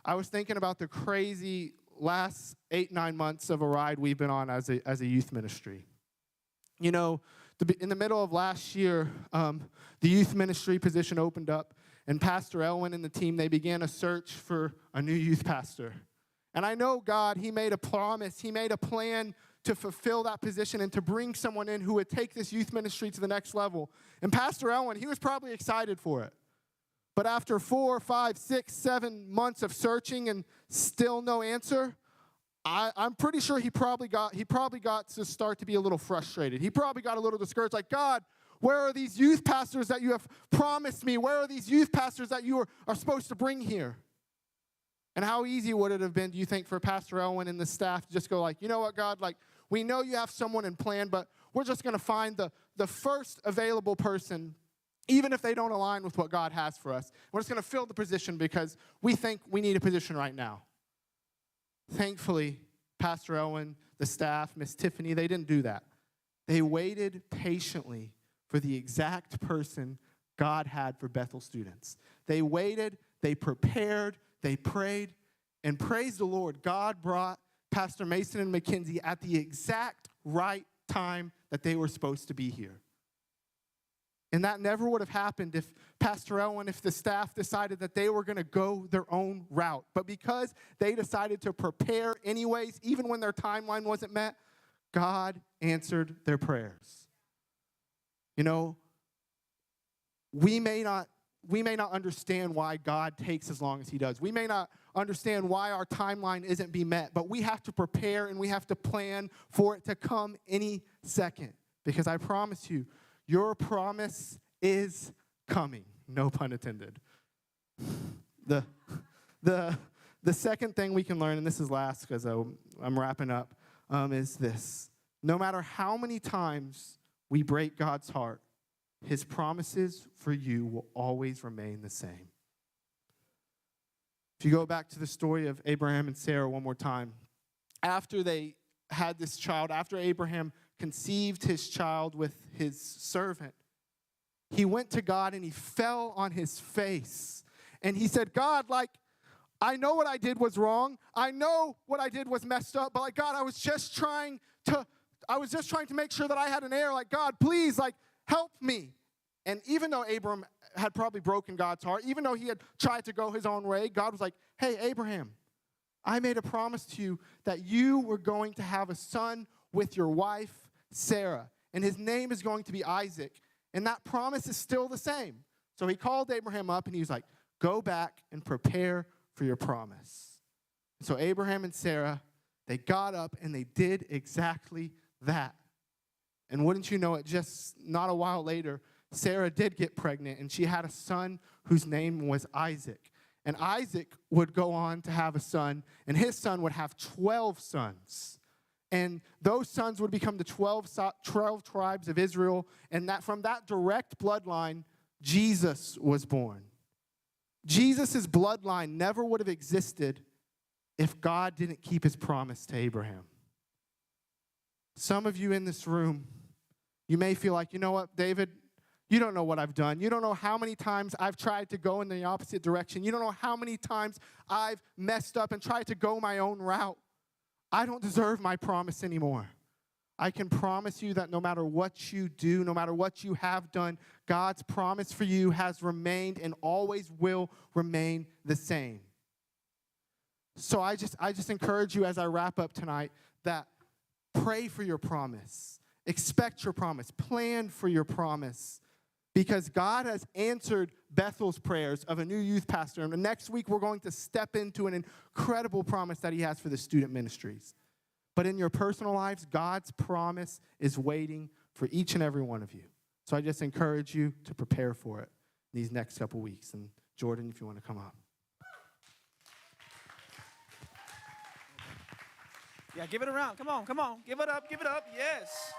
I was thinking about the crazy last 8-9 months of a ride we've been on as a youth ministry. You know, in the middle of last year, the youth ministry position opened up, and Pastor Elwyn and the team, they began a search for a new youth pastor. And I know God, he made a promise, he made a plan to fulfill that position and to bring someone in who would take this youth ministry to the next level. And Pastor Elwyn, he was probably excited for it. But after 4, 5, 6, 7 months of searching and still no answer, I'm pretty sure he probably got to start to be a little frustrated. He probably got a little discouraged, like, God, where are these youth pastors that you have promised me? Where are these youth pastors that you are supposed to bring here? And how easy would it have been, do you think, for Pastor Elwyn and the staff to just go like, you know what, God, like, we know you have someone in plan, but we're just going to find the first available person, even if they don't align with what God has for us. We're just going to fill the position because we think we need a position right now. Thankfully, Pastor Elwyn, the staff, Miss Tiffany, they didn't do that. They waited patiently for the exact person God had for Bethel Students. They waited, they prepared, they prayed, and praise the Lord, God brought Pastor Mason and Mackenzie at the exact right time that they were supposed to be here. And that never would have happened if Pastor Elwyn, if the staff decided that they were going to go their own route. But because they decided to prepare anyways, even when their timeline wasn't met, God answered their prayers. You know, we may not understand why God takes as long as he does. We may not understand why our timeline isn't being met, but we have to prepare and we have to plan for it to come any second. Because I promise you, your promise is coming. No pun intended. The second thing we can learn, and this is last because I'm wrapping up, is this. No matter how many times we break God's heart, his promises for you will always remain the same. If you go back to the story of Abraham and Sarah one more time, after they had this child, after Abraham conceived his child with his servant, he went to God and he fell on his face. And he said, God, like, I know what I did was wrong. I know what I did was messed up. But like, God, I was just trying to make sure that I had an heir. Like, God, please, like, help me. And even though Abram had probably broken God's heart, even though he had tried to go his own way, God was like, hey, Abraham, I made a promise to you that you were going to have a son with your wife, Sarah, and his name is going to be Isaac. And that promise is still the same. So he called Abraham up and he was like, go back and prepare for your promise. So Abraham and Sarah, they got up and they did exactly that. And wouldn't you know it, just not a while later, Sarah did get pregnant and she had a son whose name was Isaac. And Isaac would go on to have a son, and his son would have 12 sons. And those sons would become the 12 tribes of Israel, and that from that direct bloodline, Jesus was born. Jesus' bloodline never would have existed if God didn't keep his promise to Abraham. Some of you in this room, you may feel like, you know what, David, you don't know what I've done. You don't know how many times I've tried to go in the opposite direction. You don't know how many times I've messed up and tried to go my own route. I don't deserve my promise anymore. I can promise you that no matter what you do, no matter what you have done, God's promise for you has remained and always will remain the same. So I just encourage you as I wrap up tonight that pray for your promise. Expect your promise. Plan for your promise. Because God has answered Bethel's prayers of a new youth pastor. And the next week, we're going to step into an incredible promise that he has for the student ministries. But in your personal lives, God's promise is waiting for each and every one of you. So I just encourage you to prepare for it these next couple weeks. And Jordan, if you want to come up. Yeah, give it around. Come on. Give it up. Yes.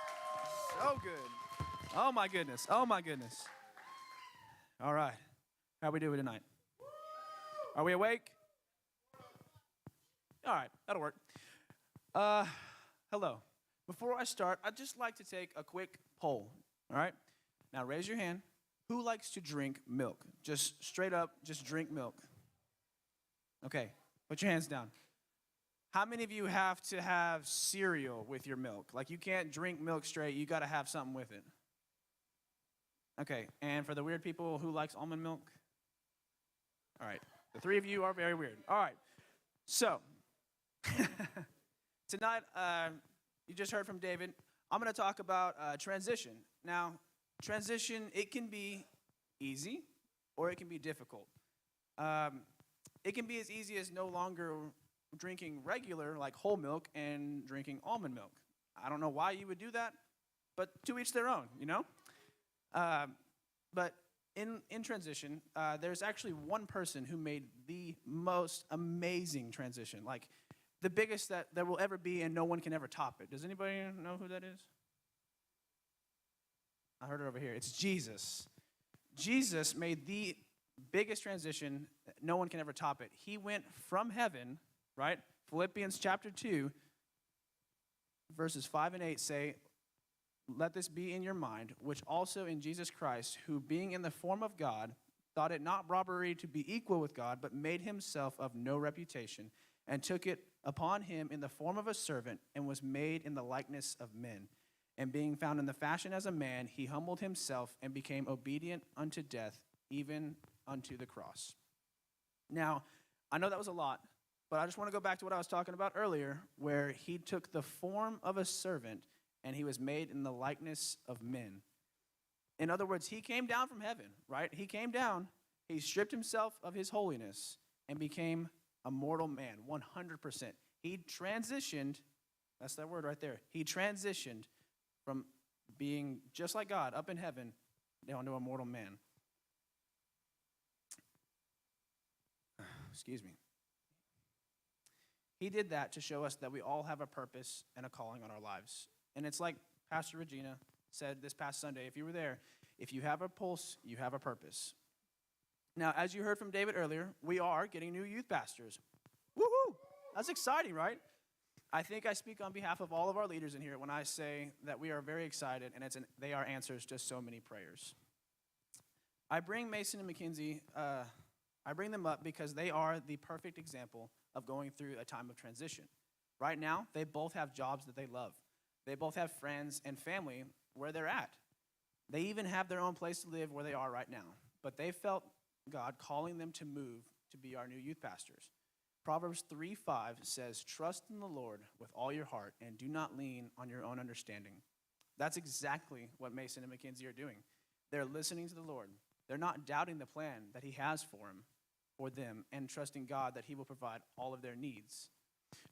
So good. Oh, my goodness. All right. How we doing tonight? Are we awake? All right. That'll work. Hello. Before I start, I'd just like to take a quick poll. All right? Now, raise your hand. Who likes to drink milk? Just straight up, just drink milk. Okay. Put your hands down. How many of you have to have cereal with your milk? Like you can't drink milk straight, you got to have something with it. Okay, and for the weird people, who likes almond milk? All right, the three of you are very weird. All right, so tonight, you just heard from David. I'm going to talk about transition. Now, transition, it can be easy or it can be difficult. It can be as easy as no longer drinking regular, like whole milk, and drinking almond milk. I don't know why you would do that, but to each their own, you know? But in transition, there's actually one person who made the most amazing transition, like the biggest that there will ever be, and no one can ever top it. Does anybody know who that is? I heard it over here. It's Jesus. Jesus made the biggest transition. No one can ever top it. He went from heaven, right? Philippians chapter 2, verses 5 and 8 say, "Let this be in your mind, which also in Jesus Christ, who being in the form of God, thought it not robbery to be equal with God, but made himself of no reputation, and took it upon him in the form of a servant, and was made in the likeness of men. And being found in the fashion as a man, he humbled himself and became obedient unto death, even unto the cross." Now, I know that was a lot, but I just want to go back to what I was talking about earlier, where he took the form of a servant and he was made in the likeness of men. In other words, he came down from heaven, right? He came down, he stripped himself of his holiness and became a mortal man, 100%. He transitioned, that's that word right there. He transitioned from being just like God up in heaven down to a mortal man. Excuse me. He did that to show us that we all have a purpose and a calling on our lives. And it's like Pastor Regina said this past Sunday, if you were there, if you have a pulse, you have a purpose. Now, as you heard from David earlier, we are getting new youth pastors. Woohoo! That's exciting, right? I think I speak on behalf of all of our leaders in here when I say that we are very excited, and they are answers to so many prayers. I bring Mason and Mackenzie, I bring them up because they are the perfect example of going through a time of transition. Right now, they both have jobs that they love. They both have friends and family where they're at. They even have their own place to live where they are right now. But they felt God calling them to move to be our new youth pastors. Proverbs 3:5 says, "Trust in the Lord with all your heart and do not lean on your own understanding." That's exactly what Mason and Mackenzie are doing. They're listening to the Lord. They're not doubting the plan that he has for them, and trusting God that he will provide all of their needs.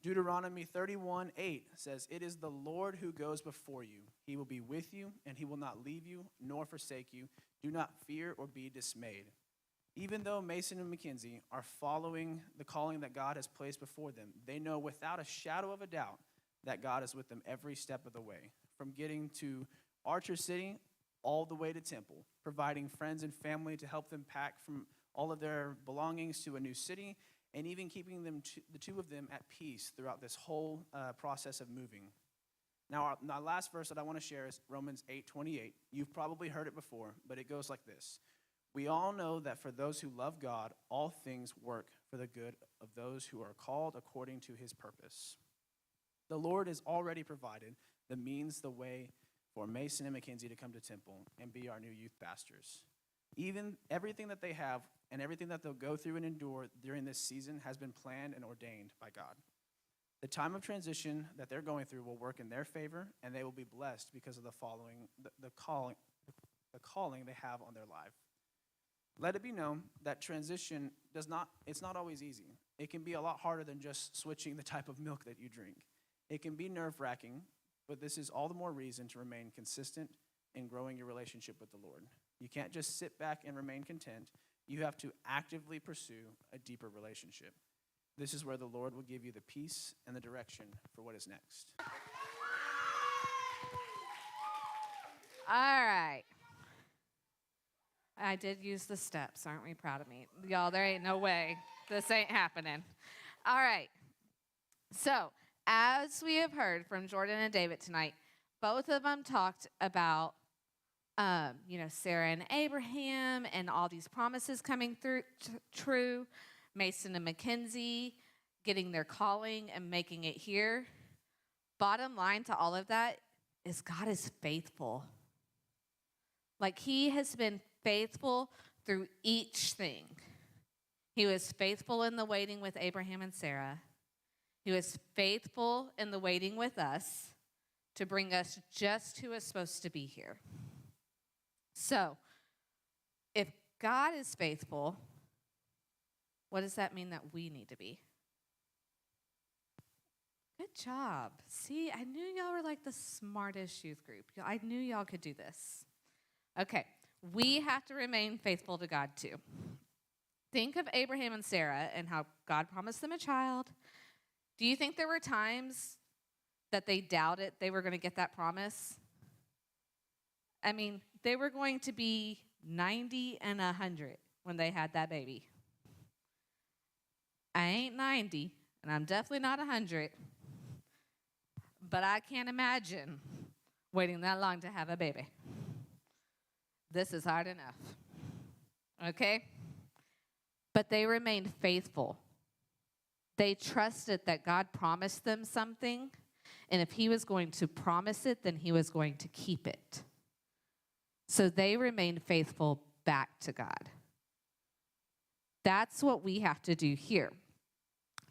Deuteronomy 31:8 says, "It is the Lord who goes before you. He will be with you, and he will not leave you nor forsake you. Do not fear or be dismayed." Even though Mason and Mackenzie are following the calling that God has placed before them, they know without a shadow of a doubt that God is with them every step of the way, from getting to Archer City all the way to Temple, providing friends and family to help them pack from all of their belongings to a new city, and even keeping the two of them at peace throughout this whole process of moving. Now, our last verse that I want to share is Romans 8:28. You've probably heard it before, but it goes like this. "We all know that for those who love God, all things work for the good of those who are called according to his purpose." The Lord has already provided the means, the way for Mason and Mackenzie to come to Temple and be our new youth pastors. Even everything that they have and everything that they'll go through and endure during this season has been planned and ordained by God. The time of transition that they're going through will work in their favor, and they will be blessed because of the calling they have on their life. Let it be known that transition it's not always easy. It can be a lot harder than just switching the type of milk that you drink. It can be nerve-wracking, but this is all the more reason to remain consistent in growing your relationship with the Lord. You can't just sit back and remain content. You have to actively pursue a deeper relationship. This is where the Lord will give you the peace and the direction for what is next. All right. I did use the steps. Aren't we proud of me? Y'all, there ain't no way this ain't happening. All right. So, as we have heard from Jordan and David tonight, both of them talked about, Sarah and Abraham and all these promises coming through true. Mason and Mackenzie getting their calling and making it here. Bottom line to all of that is God is faithful. Like, he has been faithful through each thing. He was faithful in the waiting with Abraham and Sarah. He was faithful in the waiting with us to bring us just who is supposed to be here. So, if God is faithful, what does that mean that we need to be? Good job. See, I knew y'all were like the smartest youth group. I knew y'all could do this. Okay, we have to remain faithful to God too. Think of Abraham and Sarah and how God promised them a child. Do you think there were times that they doubted they were going to get that promise? I mean, they were going to be 90 and 100 when they had that baby. I ain't 90, and I'm definitely not 100, but I can't imagine waiting that long to have a baby. This is hard enough, okay? But they remained faithful. They trusted that God promised them something, and if he was going to promise it, then he was going to keep it. So they remained faithful back to God. That's what we have to do here.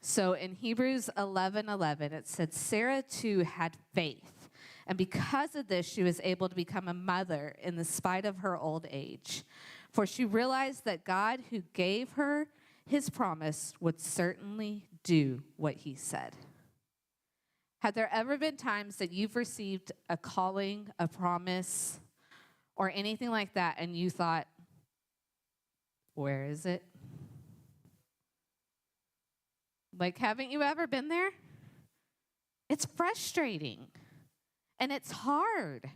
So in Hebrews 11:11, it said, Sarah too had faith, and because of this, she was able to become a mother in the spite of her old age. For she realized that God, who gave her his promise, would certainly do what he said. Have there ever been times that you've received a calling, a promise, or anything like that, and you thought, where is it? Like, haven't you ever been there? It's frustrating, and it's hard.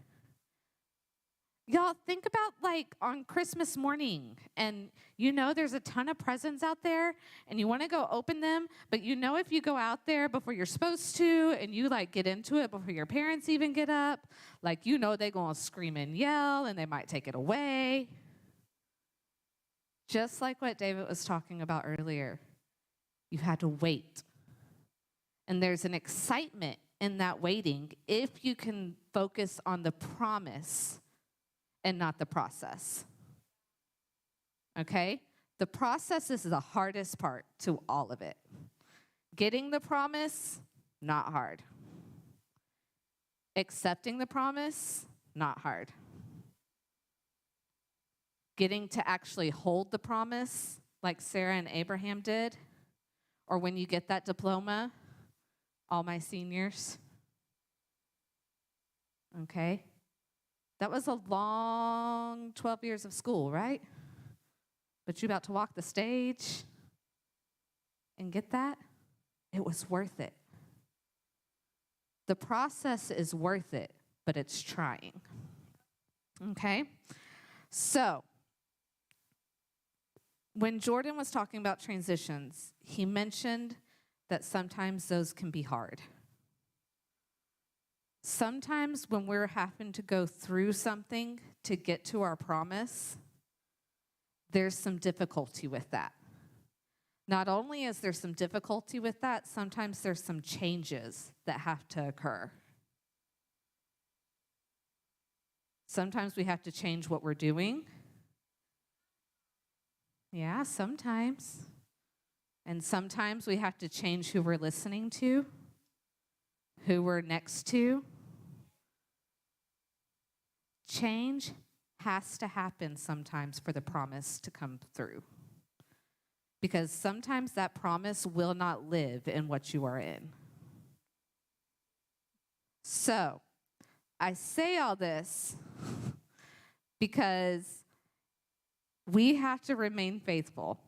Y'all, think about like on Christmas morning, and you know there's a ton of presents out there, and you want to go open them, but you know if you go out there before you're supposed to, and you like get into it before your parents even get up, like you know they're going to scream and yell, and they might take it away. Just like what David was talking about earlier, you had to wait. And there's an excitement in that waiting if you can focus on the promise and not the process. Okay? The process is the hardest part to all of it. Getting the promise, not hard. Accepting the promise, not hard. Getting to actually hold the promise, like Sarah and Abraham did, or when you get that diploma, all my seniors. Okay? That was a long 12 years of school, right? But you're about to walk the stage and get that? It was worth it. The process is worth it, but it's trying. Okay? So, when Jordan was talking about transitions, he mentioned that sometimes those can be hard. Sometimes when we're having to go through something to get to our promise, there's some difficulty with that. Not only is there some difficulty with that, sometimes there's some changes that have to occur. Sometimes we have to change what we're doing. Yeah, sometimes. And sometimes we have to change who we're listening to, who we're next to. Change has to happen sometimes for the promise to come through. Because sometimes that promise will not live in what you are in. So, I say all this because we have to remain faithful.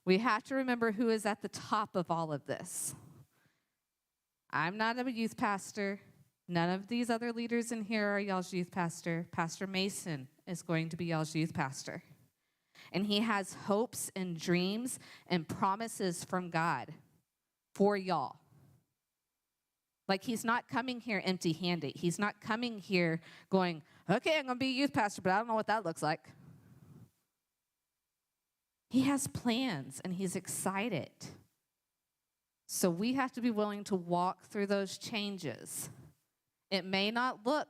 We have to remember who is at the top of all of this. I'm not a youth pastor. None of these other leaders in here are y'all's youth pastor. Pastor Mason is going to be y'all's youth pastor. And he has hopes and dreams and promises from God for y'all. Like, he's not coming here empty-handed. He's not coming here going, okay, I'm going to be a youth pastor, but I don't know what that looks like. He has plans, and he's excited. So we have to be willing to walk through those changes. It may not look,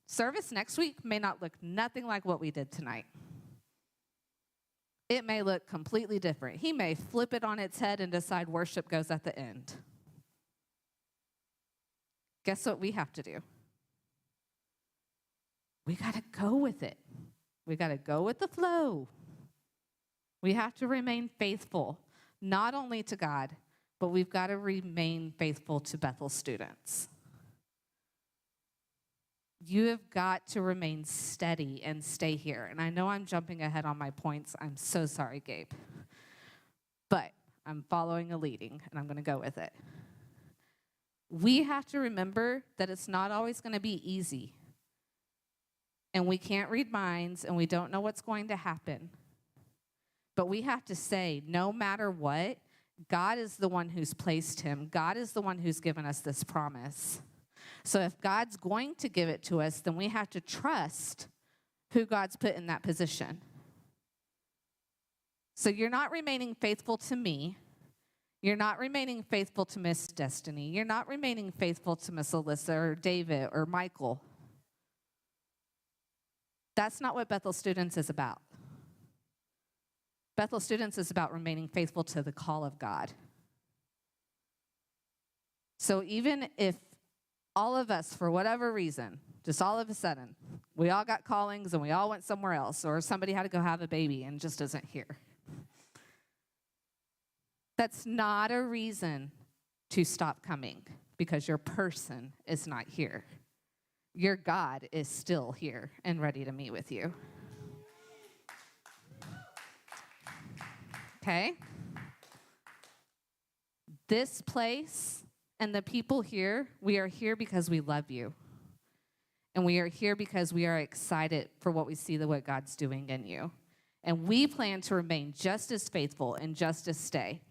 service next week may not look nothing like what we did tonight. It may look completely different. He may flip it on its head and decide worship goes at the end. Guess what we have to do? We got to go with it. We got to go with the flow. We have to remain faithful, not only to God, but we've got to remain faithful to Bethel students. You have got to remain steady and stay here. And I know I'm jumping ahead on my points. I'm so sorry, Gabe. But I'm following a leading, and I'm going to go with it. We have to remember that it's not always going to be easy. And we can't read minds, and we don't know what's going to happen. But we have to say, no matter what, God is the one who's placed him. God is the one who's given us this promise. So if God's going to give it to us, then we have to trust who God's put in that position. So you're not remaining faithful to me. You're not remaining faithful to Miss Destiny. You're not remaining faithful to Miss Alyssa or David or Michael. That's not what Bethel Students is about. Bethel Students is about remaining faithful to the call of God. So even if all of us, for whatever reason, just all of a sudden, we all got callings and we all went somewhere else, or somebody had to go have a baby and just isn't here. That's not a reason to stop coming because your person is not here. Your God is still here and ready to meet with you. Okay? This place and the people here, we are here because we love you. And we are here because we are excited for what we see what God's doing in you. And we plan to remain just as faithful and just as stay.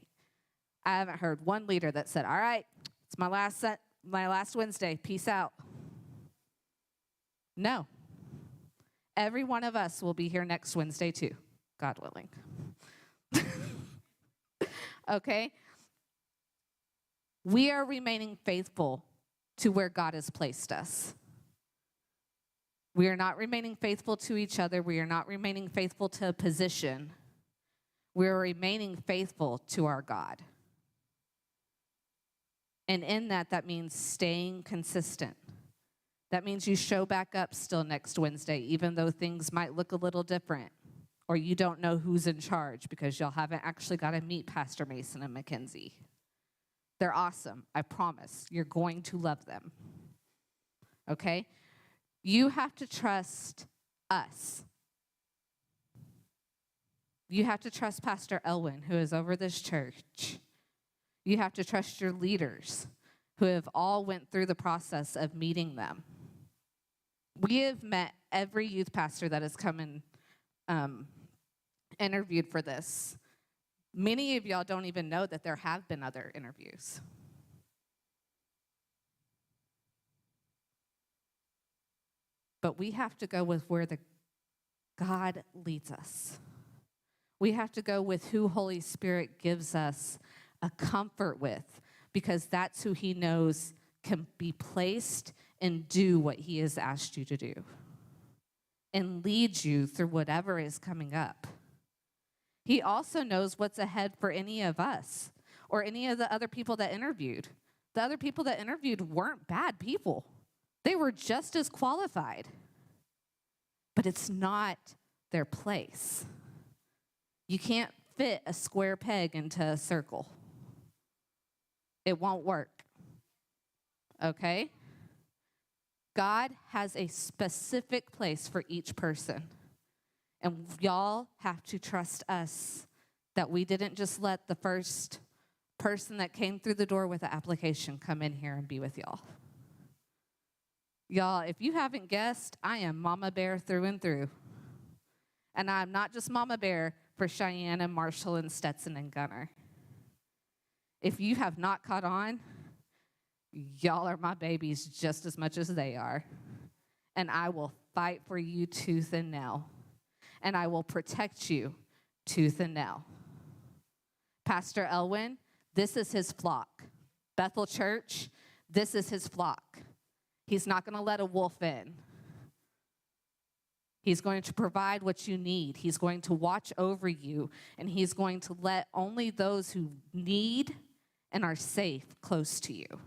I haven't heard one leader that said, all right, it's my last Wednesday, peace out. No. Every one of us will be here next Wednesday too, God willing. Okay? We are remaining faithful to where God has placed us. We are not remaining faithful to each other. We are not remaining faithful to a position. We are remaining faithful to our God. And in that means staying consistent. That means you show back up still next Wednesday, even though things might look a little different, or you don't know who's in charge because y'all haven't actually got to meet Pastor Mason and Mackenzie. They're awesome. I promise. You're going to love them. Okay? You have to trust us. You have to trust Pastor Elwyn, who is over this church. You have to trust your leaders, who have all went through the process of meeting them. We have met every youth pastor that has come and interviewed for this. Many of y'all don't even know that there have been other interviews. But we have to go with where the God leads us. We have to go with who Holy Spirit gives us a comfort with, because that's who he knows can be placed and do what he has asked you to do and lead you through whatever is coming up. He also knows what's ahead for any of us or any of the other people that interviewed. The other people that interviewed weren't bad people. They were just as qualified. But it's not their place. You can't fit a square peg into a circle. It won't work. Okay? God has a specific place for each person. And y'all have to trust us that we didn't just let the first person that came through the door with the application come in here and be with y'all. Y'all, if you haven't guessed, I am Mama Bear through and through. And I'm not just Mama Bear for Cheyenne and Marshall and Stetson and Gunner. If you have not caught on, y'all are my babies just as much as they are. And I will fight for you tooth and nail. And I will protect you tooth and nail. Pastor Elwyn, this is his flock. Bethel Church, this is his flock. He's not going to let a wolf in. He's going to provide what you need. He's going to watch over you, and he's going to let only those who need and are safe close to you.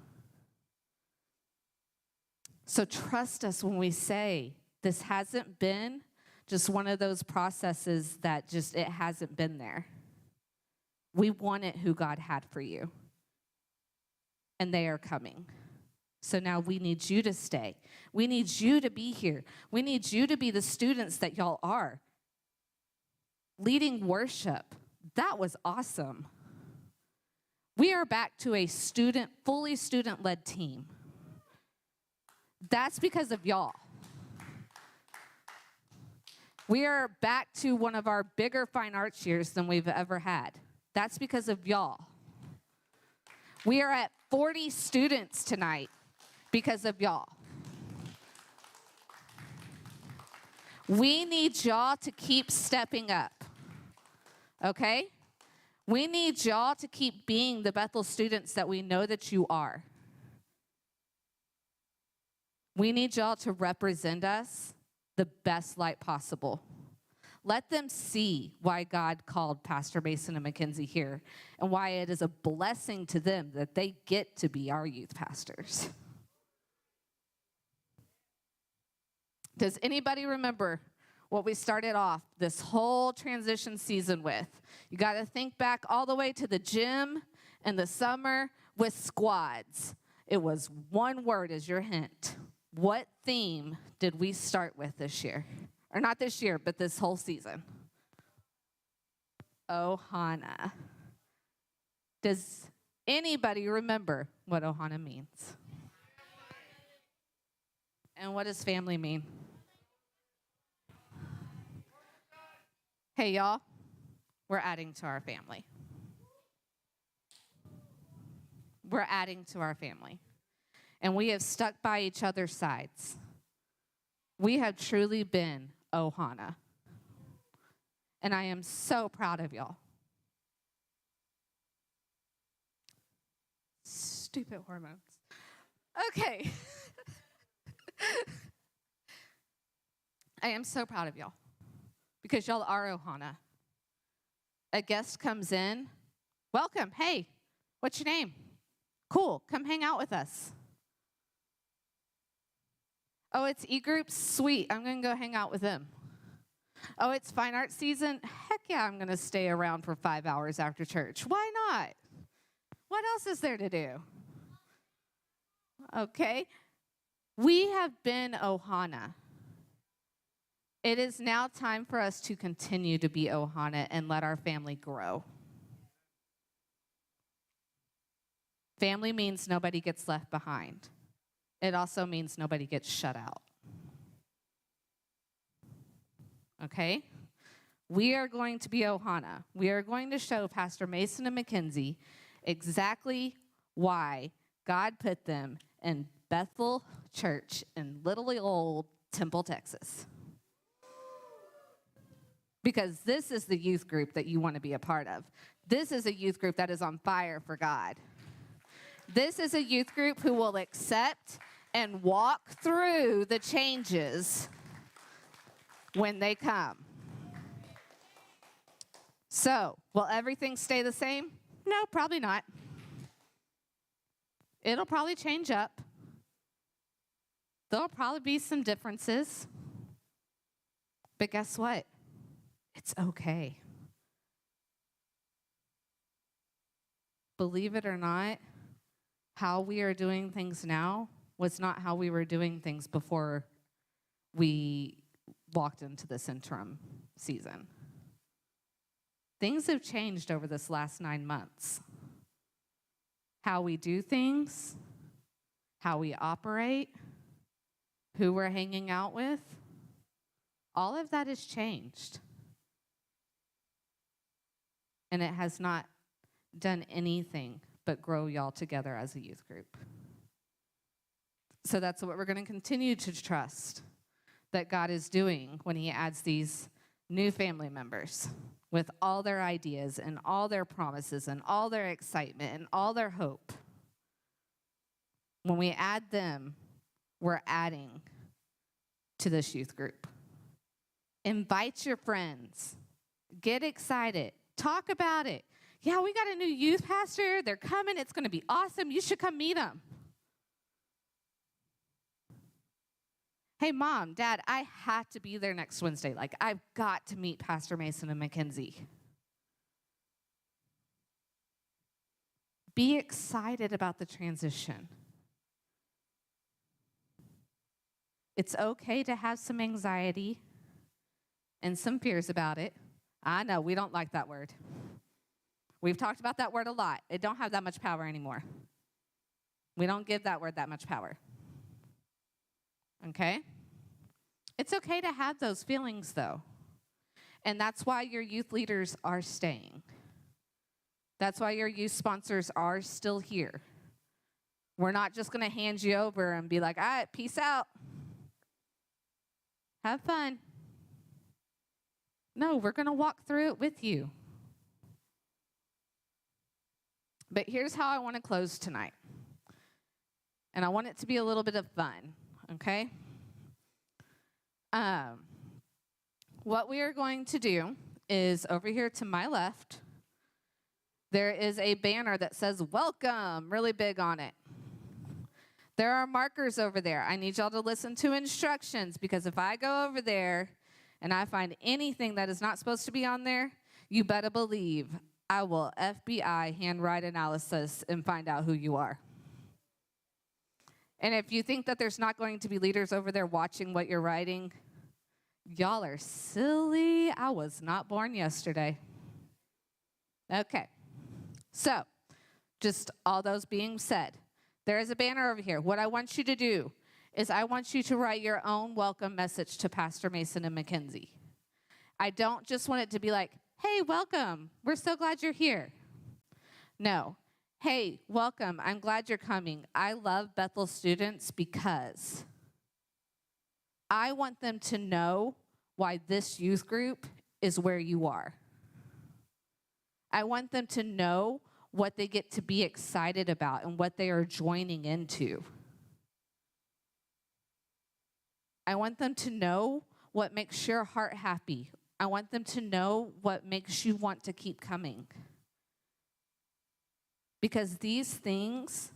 So trust us when we say this hasn't been just one of those processes that just it hasn't been there. We wanted who God had for you, and they are coming. So now we need you to stay. We need you to be here. We need you to be the students that y'all are. Leading worship, that was awesome. We are back to a fully student-led team. That's because of y'all. We are back to one of our bigger fine arts years than we've ever had. That's because of y'all. We are at 40 students tonight because of y'all. We need y'all to keep stepping up, okay? We need y'all to keep being the Bethel students that we know that you are. We need y'all to represent us the best light possible. Let them see why God called Pastor Mason and Mackenzie here and why it is a blessing to them that they get to be our youth pastors. Does anybody remember what we started off this whole transition season with? You got to think back all the way to the gym and the summer with squads. It was one word as your hint. What theme did we start with this year? Or not this year, but this whole season. Ohana. Does anybody remember what Ohana means? And what does family mean? Hey, y'all, we're adding to our family. We're adding to our family. And we have stuck by each other's sides. We have truly been Ohana. And I am so proud of y'all. Stupid hormones. Okay. I am so proud of y'all because y'all are Ohana. A guest comes in. Welcome. Hey, what's your name? Cool. Come hang out with us. Oh, it's e-groups? Sweet. I'm going to go hang out with them. Oh, it's fine art season? Heck yeah, I'm going to stay around for 5 hours after church. Why not? What else is there to do? Okay. We have been Ohana. It is now time for us to continue to be Ohana and let our family grow. Family means nobody gets left behind. It also means nobody gets shut out. Okay? We are going to be Ohana. We are going to show Pastor Mason and Mackenzie exactly why God put them in Bethel Church in little old Temple, Texas. Because this is the youth group that you want to be a part of. This is a youth group that is on fire for God. This is a youth group who will accept and walk through the changes when they come. So, will everything stay the same? No, probably not. It'll probably change up. There'll probably be some differences. But guess what? It's okay. Believe it or not, how we are doing things now was not how we were doing things before we walked into this interim season. Things have changed over this last 9 months. How we do things, how we operate, who we're hanging out with, all of that has changed. And it has not done anything but grow y'all together as a youth group. So that's what we're going to continue to trust that God is doing when he adds these new family members with all their ideas and all their promises and all their excitement and all their hope. When we add them, we're adding to this youth group. Invite your friends. Get excited. Talk about it. Yeah, we got a new youth pastor. They're coming. It's going to be awesome. You should come meet them. Hey, Mom, Dad, I have to be there next Wednesday. Like, I've got to meet Pastor Mason and Mackenzie. Be excited about the transition. It's okay to have some anxiety and some fears about it. I know, we don't like that word. We've talked about that word a lot. It don't have that much power anymore. We don't give that word that much power. Okay? It's okay to have those feelings, though. And that's why your youth leaders are staying. That's why your youth sponsors are still here. We're not just going to hand you over and be like, all right, peace out. Have fun. No, we're going to walk through it with you. But here's how I want to close tonight. And I want it to be a little bit of fun, okay? What we are going to do is over here to my left, there is a banner that says welcome, really big on it. There are markers over there. I need y'all to listen to instructions, because if I go over there and I find anything that is not supposed to be on there, you better believe I will FBI handwrite analysis and find out who you are. And if you think that there's not going to be leaders over there watching what you're writing, y'all are silly. I was not born yesterday. Okay. So, just all those being said, there is a banner over here. What I want you to do is I want you to write your own welcome message to Pastor Mason and Mackenzie. I don't just want it to be like, hey, welcome. We're so glad you're here. No. Hey, welcome. I'm glad you're coming. I love Bethel Students because I want them to know why this youth group is where you are. I want them to know what they get to be excited about and what they are joining into. I want them to know what makes your heart happy. I want them to know what makes you want to keep coming. Because these things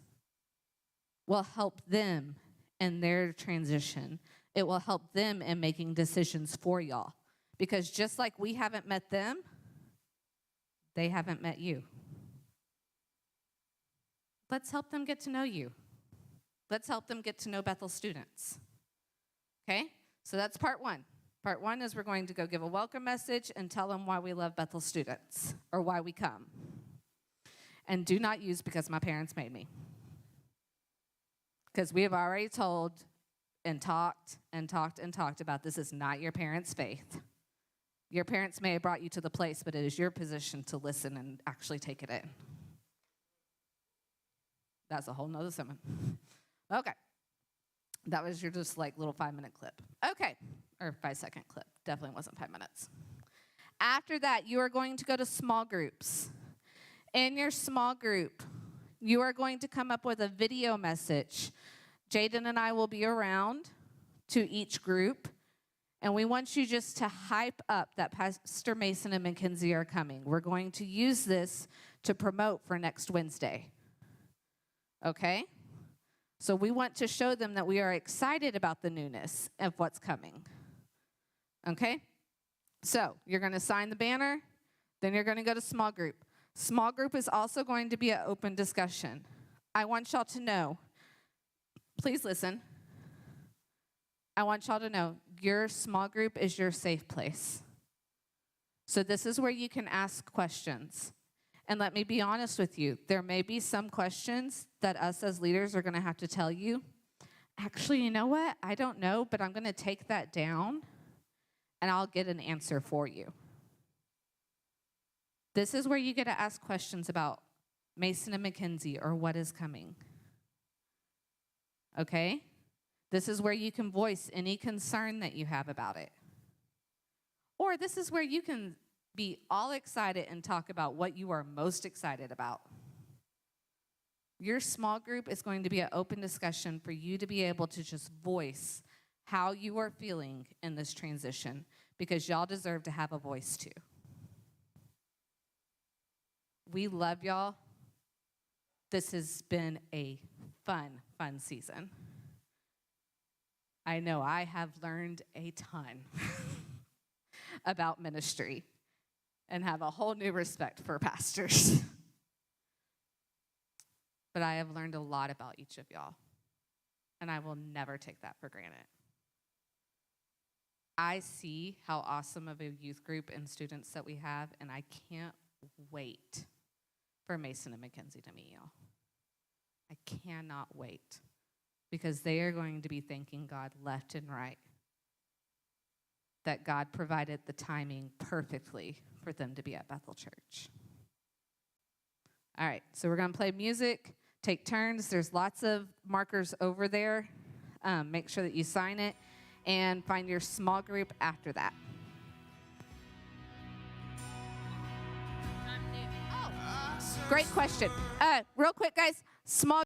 will help them in their transition. It will help them in making decisions for y'all. Because just like we haven't met them, they haven't met you. Let's help them get to know you. Let's help them get to know Bethel Students. Okay? So that's part one. Part one is we're going to go give a welcome message and tell them why we love Bethel Students or why we come. And do not use because my parents made me. Because we have already told and talked about this is not your parents' faith. Your parents may have brought you to the place, but it is your position to listen and actually take it in. That's a whole nother sermon. Okay. That was your just like little 5-minute clip. Okay. Or 5-second clip. Definitely wasn't 5 minutes. After that, you are going to go to small groups. In your small group, you are going to come up with a video message. Jaden and I will be around to each group, and we want you just to hype up that Pastor Mason and Mackenzie are coming. We're going to use this to promote for next Wednesday. Okay? So we want to show them that we are excited about the newness of what's coming. Okay? So you're going to sign the banner, then you're going to go to small group. Small group is also going to be an open discussion. I want y'all to know, please listen. I want y'all to know your small group is your safe place. So this is where you can ask questions. And let me be honest with you, there may be some questions that us as leaders are going to have to tell you. Actually, you know what? I don't know, but I'm going to take that down and I'll get an answer for you. This is where you get to ask questions about Mason and Mackenzie or what is coming. Okay? This is where you can voice any concern that you have about it. Or this is where you can be all excited and talk about what you are most excited about. Your small group is going to be an open discussion for you to be able to just voice how you are feeling in this transition, because y'all deserve to have a voice too. We love y'all. This has been a fun season. I know I have learned a ton about ministry and have a whole new respect for pastors. But I have learned a lot about each of y'all, and I will never take that for granted. I see how awesome of a youth group and students that we have, and I can't wait for Mason and Mackenzie to meet y'all. I cannot wait, because they are going to be thanking God left and right that God provided the timing perfectly for them to be at Bethel Church. All right, so we're going to play music, take turns. There's lots of markers over there. Make sure that you sign it, and find your small group after that. Oh, great question. Real quick, guys, small